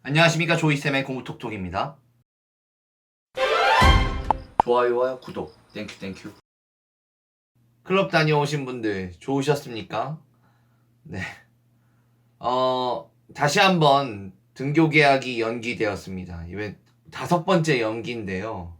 안녕하십니까, 조이쌤의 공부톡톡입니다. 좋아요와 구독 땡큐. 클럽 다녀오신 분들 좋으셨습니까? 네. 다시 한번 등교 계약이 연기되었습니다. 이번 5번째 연기인데요.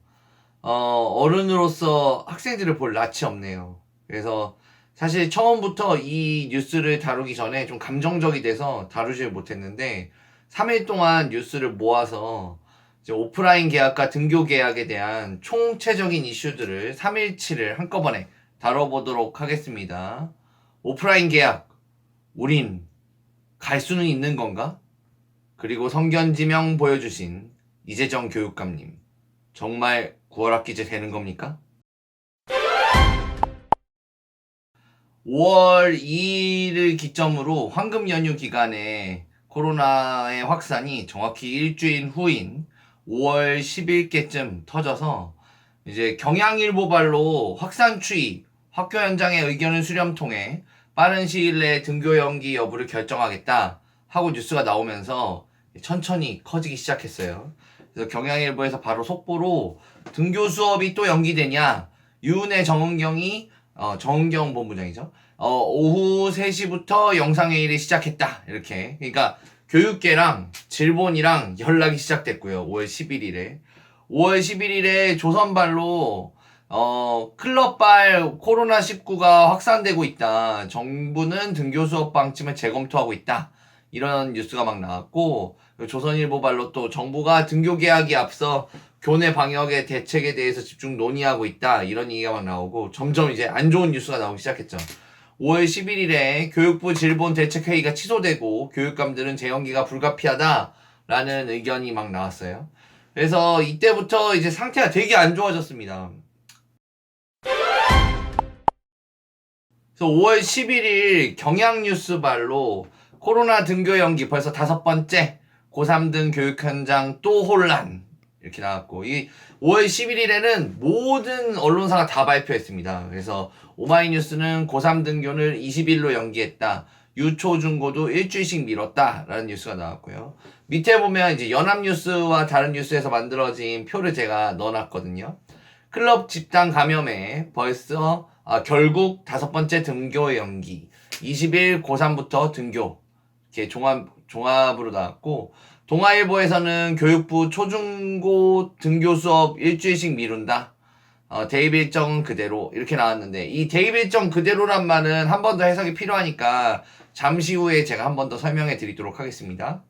어른으로서 학생들을 볼 낯이 없네요. 그래서 사실 처음부터 이 뉴스를 다루기 전에 좀 감정적이 돼서 다루질 못했는데 3일 동안 뉴스를 모아서 이제 오프라인 계약과 등교 계약에 대한 총체적인 이슈들을 3일치를 한꺼번에 다뤄보도록 하겠습니다. 오프라인 계약, 우린 갈 수는 있는 건가? 그리고 성견지명 보여주신 이재정 교육감님, 정말 9월 학기제 되는 겁니까? 5월 2일을 기점으로 황금 연휴 기간에 코로나의 확산이 정확히 일주일 후인 5월 10일께쯤 터져서 이제 경향일보발로 확산 추이, 학교 현장의 의견을 수렴 통해 빠른 시일 내에 등교 연기 여부를 결정하겠다 하고 뉴스가 나오면서 천천히 커지기 시작했어요. 그래서 경향일보에서 바로 속보로 등교 수업이 또 연기되냐, 유은혜 정은경 본부장이죠. 오후 3시부터 영상회의를 시작했다. 이렇게. 그러니까 교육계랑 질본이랑 연락이 시작됐고요. 5월 11일에. 5월 11일에 조선발로 클럽발 코로나19가 확산되고 있다. 정부는 등교 수업 방침을 재검토하고 있다. 이런 뉴스가 막 나왔고, 조선일보발로 또 정부가 등교 개학에 앞서 교내 방역의 대책에 대해서 집중 논의하고 있다. 이런 얘기가 막 나오고 점점 이제 안 좋은 뉴스가 나오기 시작했죠. 5월 11일에 교육부 질본 대책회의가 취소되고 교육감들은 재연기가 불가피하다라는 의견이 막 나왔어요. 그래서 이때부터 이제 상태가 되게 안 좋아졌습니다. 그래서 5월 11일 경향뉴스발로 코로나 등교 연기 벌써 5번째, 고3 등 교육 현장 또 혼란 이렇게 나왔고, 이 5월 11일에는 모든 언론사가 다 발표했습니다. 그래서 오마이뉴스는 고3 등교를 20일로 연기했다. 유초중고도 일주일씩 미뤘다. 라는 뉴스가 나왔고요. 밑에 보면 이제 연합뉴스와 다른 뉴스에서 만들어진 표를 제가 넣어놨거든요. 클럽 집단 감염에 벌써 결국 5번째 등교 연기. 20일 고3부터 등교. 이렇게 종합으로 나왔고, 동아일보에서는 교육부 초중고 등교 수업 일주일씩 미룬다. 대입 일정 그대로 이렇게 나왔는데, 이 대입 일정 그대로란 말은 한 번 더 해석이 필요하니까 잠시 후에 제가 한 번 더 설명해 드리도록 하겠습니다.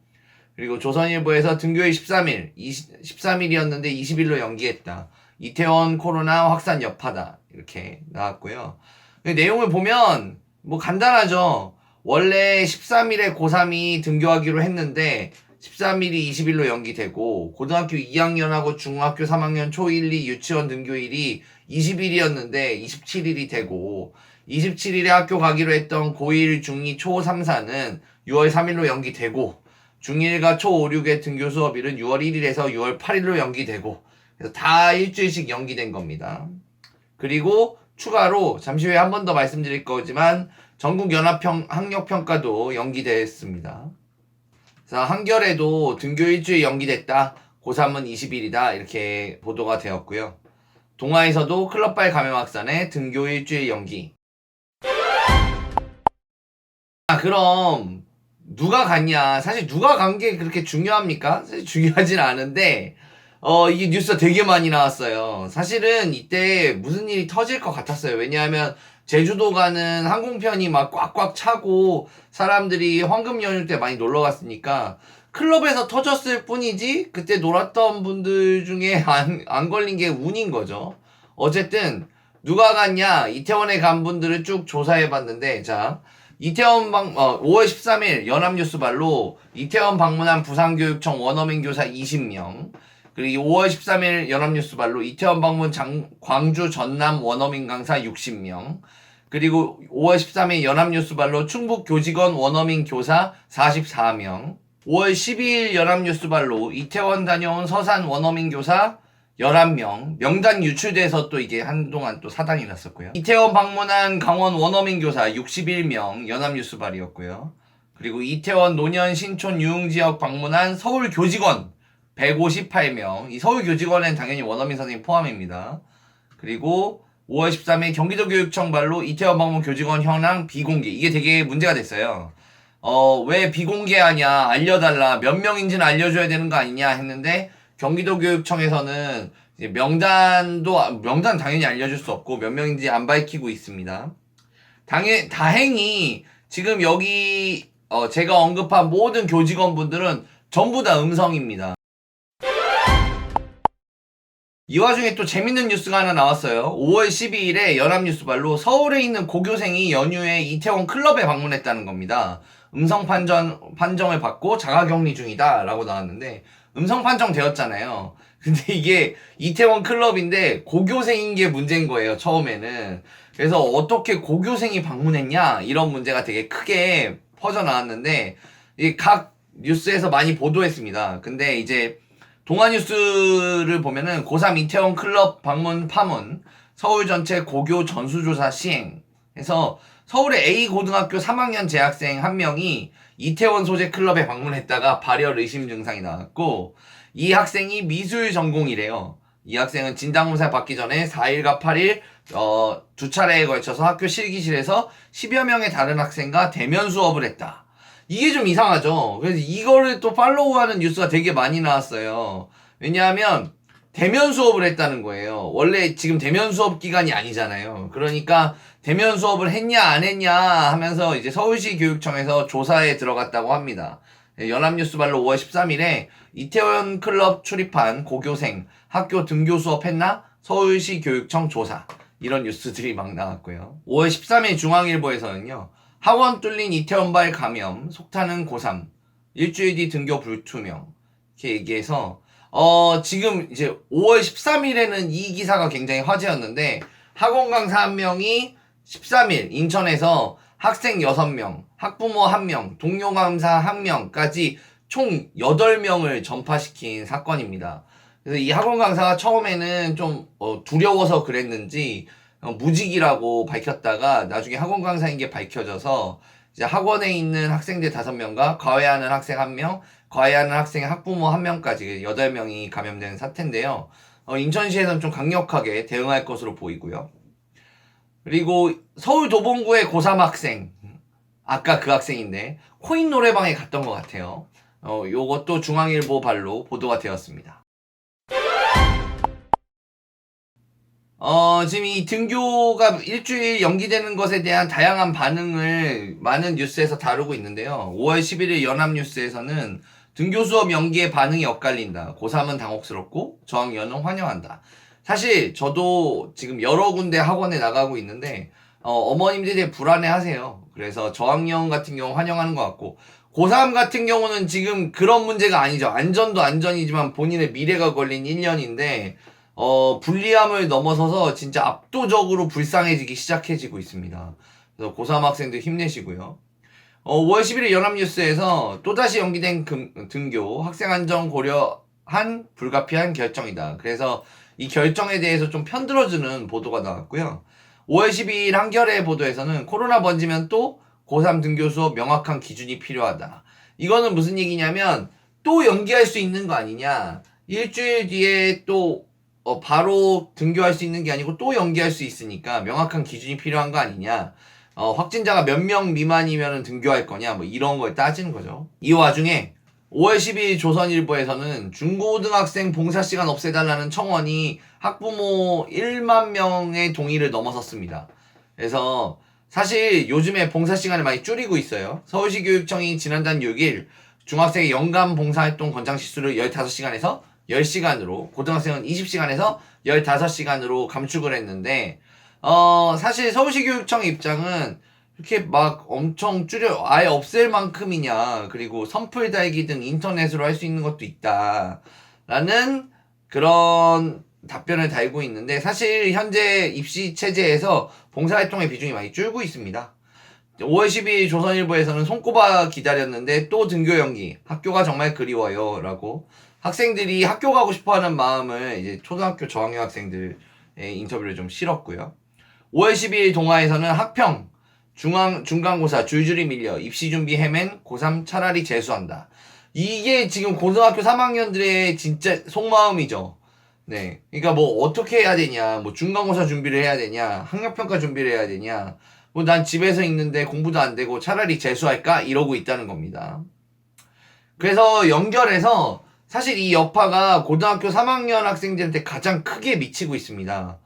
그리고 조선일보에서 등교일 13일이었는데 20일로 연기했다. 이태원 코로나 확산 여파다. 이렇게 나왔고요. 내용을 보면 뭐 간단하죠. 원래 13일에 고3이 등교하기로 했는데 13일이 20일로 연기되고, 고등학교 2학년하고 중학교 3학년 초1, 2 유치원 등교일이 20일이었는데 27일이 되고, 27일에 학교 가기로 했던 고1, 중2, 초3, 4는 6월 3일로 연기되고, 중1과 초5, 6의 등교 수업일은 6월 1일에서 6월 8일로 연기되고, 그래서 다 일주일씩 연기된 겁니다. 그리고 추가로 잠시 후에 한 번 더 말씀드릴 거지만 전국 학력평가도 연기됐습니다. 자, 한겨레도 등교 일주일 연기됐다. 고3은 20일이다. 이렇게 보도가 되었고요. 동아에서도 클럽발 감염 확산에 등교 일주일 연기. 그럼 누가 갔냐? 사실 누가 간 게 그렇게 중요합니까? 사실 중요하진 않은데 이게 뉴스가 되게 많이 나왔어요. 사실은 이때 무슨 일이 터질 것 같았어요. 왜냐하면 제주도 가는 항공편이 막 꽉꽉 차고 사람들이 황금 연휴 때 많이 놀러 갔으니까 클럽에서 터졌을 뿐이지 그때 놀았던 분들 중에 안 걸린 게 운인 거죠. 어쨌든 누가 갔냐? 이태원에 간 분들을 쭉 조사해 봤는데, 자, 5월 13일 연합뉴스발로 이태원 방문한 부산교육청 원어민 교사 20명, 그리고 5월 13일 연합뉴스발로 이태원 방문 광주 전남 원어민 강사 60명, 그리고 5월 13일 연합뉴스발로 충북 교직원 원어민 교사 44명, 5월 12일 연합뉴스발로 이태원 다녀온 서산 원어민 교사 11명, 명단 유출돼서 또 이게 한동안 또 사단이 났었고요. 이태원 방문한 강원 원어민 교사 61명, 연합뉴스발이었고요. 그리고 이태원, 노년, 신촌, 유흥지역 방문한 서울 교직원 158명. 이 서울 교직원엔 당연히 원어민 선생님 포함입니다. 그리고 5월 13일 경기도교육청 발로 이태원 방문 교직원 현황 비공개. 이게 되게 문제가 됐어요. 왜 비공개하냐, 알려달라, 몇 명인지는 알려줘야 되는 거 아니냐 했는데, 경기도교육청에서는 이제 명단 당연히 알려줄 수 없고, 몇 명인지 안 밝히고 있습니다. 다행히 지금 여기 제가 언급한 모든 교직원분들은 전부 다 음성입니다. 이 와중에 또 재밌는 뉴스가 하나 나왔어요. 5월 12일에 연합뉴스발로 서울에 있는 고교생이 연휴에 이태원 클럽에 방문했다는 겁니다. 음성 판정을 받고 자가격리 중이다 라고 나왔는데, 음성 판정 되었잖아요. 근데 이게 이태원 클럽인데 고교생인 게 문제인 거예요, 처음에는. 그래서 어떻게 고교생이 방문했냐, 이런 문제가 되게 크게 퍼져나왔는데, 각 뉴스에서 많이 보도했습니다. 근데 이제 동아뉴스를 보면은 고3 이태원 클럽 방문 파문, 서울 전체 고교 전수조사 시행 해서 서울의 A 고등학교 3학년 재학생 한 명이 이태원 소재 클럽에 방문했다가 발열 의심 증상이 나왔고, 이 학생이 미술 전공이래요. 이 학생은 진단검사 받기 전에 4일과 8일 두 차례에 걸쳐서 학교 실기실에서 10여 명의 다른 학생과 대면 수업을 했다. 이게 좀 이상하죠. 그래서 이거를 또 팔로우하는 뉴스가 되게 많이 나왔어요. 왜냐하면 대면 수업을 했다는 거예요. 원래 지금 대면 수업 기간이 아니잖아요. 그러니까 대면 수업을 했냐 안 했냐 하면서 이제 서울시 교육청에서 조사에 들어갔다고 합니다. 연합뉴스발로 5월 13일에 이태원 클럽 출입한 고교생 학교 등교 수업 했나? 서울시 교육청 조사. 이런 뉴스들이 막 나왔고요. 5월 13일 중앙일보에서는요. 학원 뚫린 이태원발 감염, 속타는 고3, 일주일 뒤 등교 불투명. 이렇게 얘기해서, 지금 이제 5월 13일에는 이 기사가 굉장히 화제였는데, 학원 강사 한 명이 13일 인천에서 학생 6명, 학부모 1명, 동료 강사 1명까지 총 8명을 전파시킨 사건입니다. 그래서 이 학원 강사가 처음에는 좀 두려워서 그랬는지, 무직이라고 밝혔다가 나중에 학원 강사인 게 밝혀져서 이제 학원에 있는 학생들 5명과 과외하는 학생 1명, 과외하는 학생의 학부모 1명까지 8명이 감염된 사태인데요. 인천시에서는 좀 강력하게 대응할 것으로 보이고요. 그리고 서울 도봉구의 고3 학생, 아까 그 학생인데 코인 노래방에 갔던 것 같아요. 요것도 중앙일보 발로 보도가 되었습니다. 지금 이 등교가 일주일 연기되는 것에 대한 다양한 반응을 많은 뉴스에서 다루고 있는데요. 5월 11일 연합뉴스에서는 등교 수업 연기에 반응이 엇갈린다. 고3은 당혹스럽고 저학년은 환영한다. 사실 저도 지금 여러 군데 학원에 나가고 있는데 어머님들이 되게 불안해하세요. 그래서 저학년 같은 경우 환영하는 것 같고, 고3 같은 경우는 지금 그런 문제가 아니죠. 안전도 안전이지만 본인의 미래가 걸린 1년인데 불리함을 넘어서서 진짜 압도적으로 불쌍해지기 시작해지고 있습니다. 그래서 고3 학생들 힘내시고요. 5월 11일 연합뉴스에서 또다시 연기된 등교, 학생 안전 고려한 불가피한 결정이다. 그래서 이 결정에 대해서 좀 편들어주는 보도가 나왔고요. 5월 12일 한겨레 보도에서는 코로나 번지면 또 고3 등교 수업 명확한 기준이 필요하다. 이거는 무슨 얘기냐면 또 연기할 수 있는 거 아니냐. 일주일 뒤에 또 바로 등교할 수 있는 게 아니고 또 연기할 수 있으니까 명확한 기준이 필요한 거 아니냐. 확진자가 몇 명 미만이면 등교할 거냐, 뭐 이런 걸 따지는 거죠. 이 와중에 5월 12일 조선일보에서는 중고등학생 봉사시간 없애달라는 청원이 학부모 1만 명의 동의를 넘어섰습니다. 그래서 사실 요즘에 봉사시간을 많이 줄이고 있어요. 서울시 교육청이 지난달 6일 중학생의 연간 봉사활동 권장시수를 15시간에서 10시간으로, 고등학생은 20시간에서 15시간으로 감축을 했는데, 사실 서울시 교육청의 입장은 이렇게 막 엄청 아예 없앨 만큼이냐, 그리고 선풀 달기 등 인터넷으로 할 수 있는 것도 있다 라는 그런 답변을 달고 있는데, 사실 현재 입시 체제에서 봉사활동의 비중이 많이 줄고 있습니다. 5월 12일 조선일보에서는 손꼽아 기다렸는데 또 등교 연기, 학교가 정말 그리워요 라고 학생들이 학교 가고 싶어하는 마음을 이제 초등학교 저학년 학생들의 인터뷰를 좀 실었고요. 5월 12일 동아에서는 학평, 중간고사 줄줄이 밀려 입시 준비 헤맨 고3 차라리 재수한다. 이게 지금 고등학교 3학년들의 진짜 속마음이죠. 네. 그러니까 뭐 어떻게 해야 되냐, 뭐 중간고사 준비를 해야 되냐, 학력평가 준비를 해야 되냐, 뭐 난 집에서 있는데 공부도 안 되고 차라리 재수할까? 이러고 있다는 겁니다. 그래서 연결해서 사실 이 여파가 고등학교 3학년 학생들한테 가장 크게 미치고 있습니다.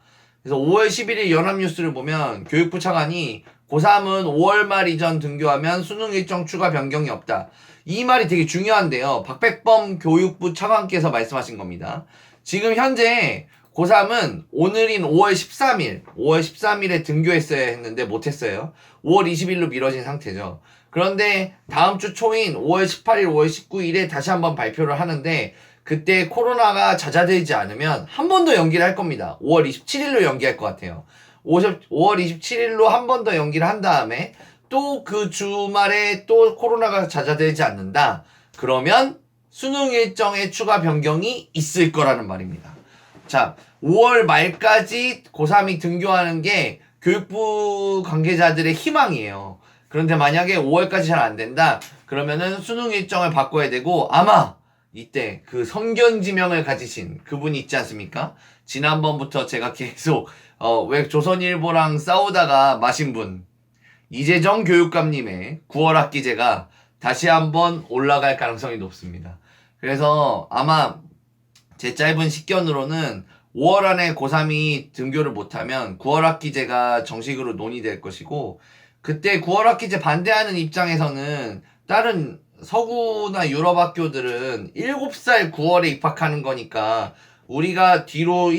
그래서 5월 11일 연합뉴스를 보면 교육부 차관이 고3은 5월 말 이전 등교하면 수능 일정 추가 변경이 없다. 이 말이 되게 중요한데요. 박백범 교육부 차관께서 말씀하신 겁니다. 지금 현재 고3은 오늘인 5월 13일에 등교했어야 했는데 못했어요. 5월 20일로 미뤄진 상태죠. 그런데 다음 주 초인 5월 18일, 5월 19일에 다시 한번 발표를 하는데 그때 코로나가 잦아들지 않으면 한 번 더 연기를 할 겁니다. 5월 27일로 연기할 것 같아요. 5월 27일로 한 번 더 연기를 한 다음에 또 그 주말에 또 코로나가 잦아들지 않는다. 그러면 수능 일정의 추가 변경이 있을 거라는 말입니다. 자, 5월 말까지 고3이 등교하는 게 교육부 관계자들의 희망이에요. 그런데 만약에 5월까지 잘 안 된다. 그러면은 수능 일정을 바꿔야 되고 아마 이때 그 성견지명을 가지신 그분이 있지 않습니까? 지난번부터 제가 계속 왜 조선일보랑 싸우다가 마신 분 이재정 교육감님의 9월 학기제가 다시 한번 올라갈 가능성이 높습니다. 그래서 아마 제 짧은 식견으로는 5월 안에 고3이 등교를 못하면 9월 학기제가 정식으로 논의될 것이고 그때 9월 학기제 반대하는 입장에서는 다른 서구나 유럽 학교들은 7살 9월에 입학하는 거니까 우리가 뒤로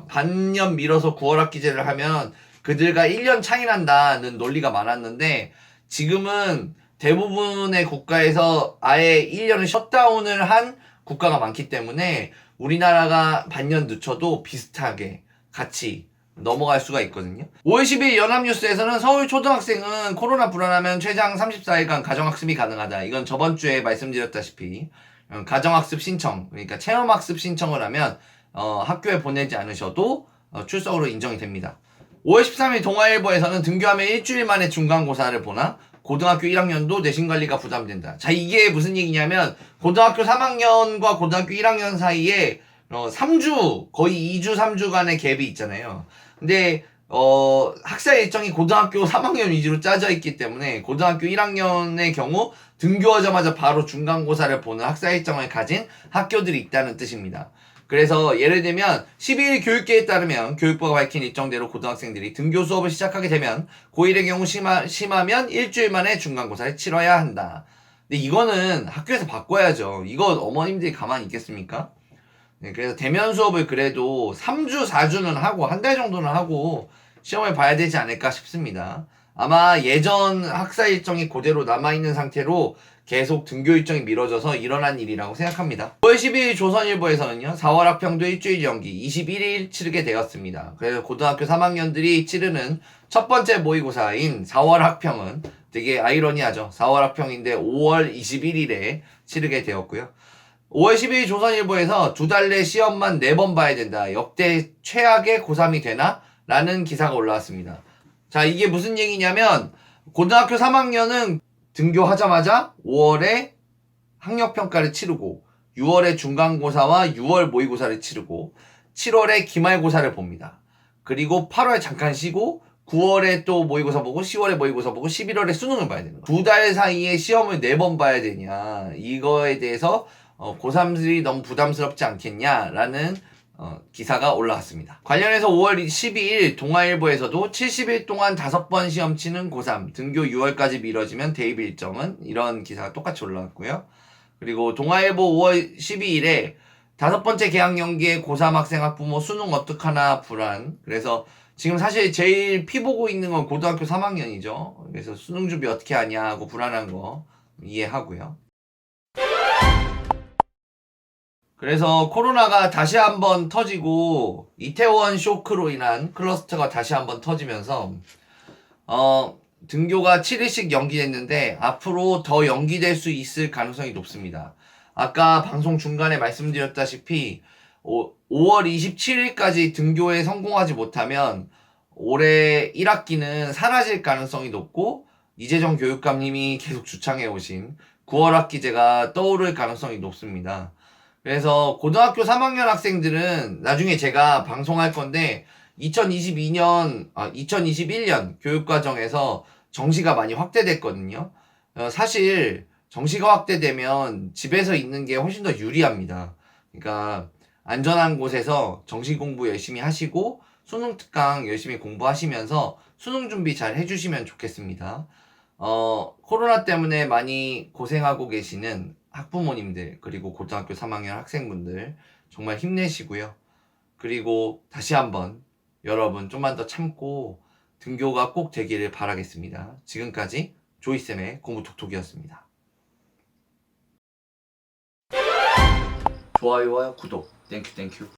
반년 밀어서 9월 학기제를 하면 그들과 1년 차이 난다는 논리가 많았는데 지금은 대부분의 국가에서 아예 1년을 셧다운을 한 국가가 많기 때문에 우리나라가 반년 늦춰도 비슷하게 같이 넘어갈 수가 있거든요. 5월 10일 연합뉴스에서는 서울 초등학생은 코로나 불안하면 최장 34일간 가정학습이 가능하다. 이건 저번 주에 말씀드렸다시피 가정학습 신청, 그러니까 체험학습 신청을 하면 학교에 보내지 않으셔도 출석으로 인정이 됩니다. 5월 13일 동아일보에서는 등교하면 일주일 만에 중간고사를 보나? 고등학교 1학년도 내신관리가 부담된다. 자, 이게 무슨 얘기냐면 고등학교 3학년과 고등학교 1학년 사이에 3주, 거의 2주, 3주간의 갭이 있잖아요. 근데 학사 일정이 고등학교 3학년 위주로 짜져 있기 때문에 고등학교 1학년의 경우 등교하자마자 바로 중간고사를 보는 학사 일정을 가진 학교들이 있다는 뜻입니다. 그래서 예를 들면 12일 교육계에 따르면 교육부가 밝힌 일정대로 고등학생들이 등교 수업을 시작하게 되면 고1의 경우 심하면 일주일 만에 중간고사를 치러야 한다. 근데 이거는 학교에서 바꿔야죠. 이거 어머님들이 가만히 있겠습니까? 네, 그래서 대면 수업을 그래도 3주, 4주는 하고 한 달 정도는 하고 시험을 봐야 되지 않을까 싶습니다. 아마 예전 학사 일정이 그대로 남아있는 상태로 계속 등교 일정이 미뤄져서 일어난 일이라고 생각합니다. 5월 12일 조선일보에서는요. 4월 학평도 일주일 연기 21일 치르게 되었습니다. 그래서 고등학교 3학년들이 치르는 첫 번째 모의고사인 4월 학평은 되게 아이러니하죠. 4월 학평인데 5월 21일에 치르게 되었고요. 5월 12일 조선일보에서 2달 내 시험만 4번 봐야 된다. 역대 최악의 고3이 되나? 라는 기사가 올라왔습니다. 자, 이게 무슨 얘기냐면 고등학교 3학년은 등교하자마자 5월에 학력평가를 치르고 6월에 중간고사와 6월 모의고사를 치르고 7월에 기말고사를 봅니다. 그리고 8월 잠깐 쉬고 9월에 또 모의고사 보고 10월에 모의고사 보고 11월에 수능을 봐야 되는 거예요. 2달 사이에 시험을 4번 봐야 되냐, 이거에 대해서 고3들이 너무 부담스럽지 않겠냐라는 기사가 올라왔습니다. 관련해서 5월 12일 동아일보에서도 70일 동안 5번 시험 치는 고3 등교 6월까지 미뤄지면 대입 일정은, 이런 기사가 똑같이 올라왔고요. 그리고 동아일보 5월 12일에 5번째 개학 연기에 고3 학생 학부모 수능 어떡하나 불안. 그래서 지금 사실 제일 피보고 있는 건 고등학교 3학년이죠. 그래서 수능 준비 어떻게 하냐 하고 불안한 거 이해하고요. 그래서 코로나가 다시 한번 터지고 이태원 쇼크로 인한 클러스터가 다시 한번 터지면서 등교가 7일씩 연기됐는데 앞으로 더 연기될 수 있을 가능성이 높습니다. 아까 방송 중간에 말씀드렸다시피 5월 27일까지 등교에 성공하지 못하면 올해 1학기는 사라질 가능성이 높고 이재정 교육감님이 계속 주창해 오신 9월 학기제가 떠오를 가능성이 높습니다. 그래서 고등학교 3학년 학생들은 나중에 제가 방송할 건데 2021년 교육과정에서 정시가 많이 확대됐거든요. 사실 정시가 확대되면 집에서 있는 게 훨씬 더 유리합니다. 그러니까 안전한 곳에서 정시 공부 열심히 하시고 수능 특강 열심히 공부하시면서 수능 준비 잘 해주시면 좋겠습니다. 코로나 때문에 많이 고생하고 계시는 학부모님들, 그리고 고등학교 3학년 학생분들, 정말 힘내시고요. 그리고 다시 한번 여러분 좀만 더 참고 등교가 꼭 되기를 바라겠습니다. 지금까지 조이쌤의 공부톡톡이었습니다. 좋아요와 구독, 땡큐.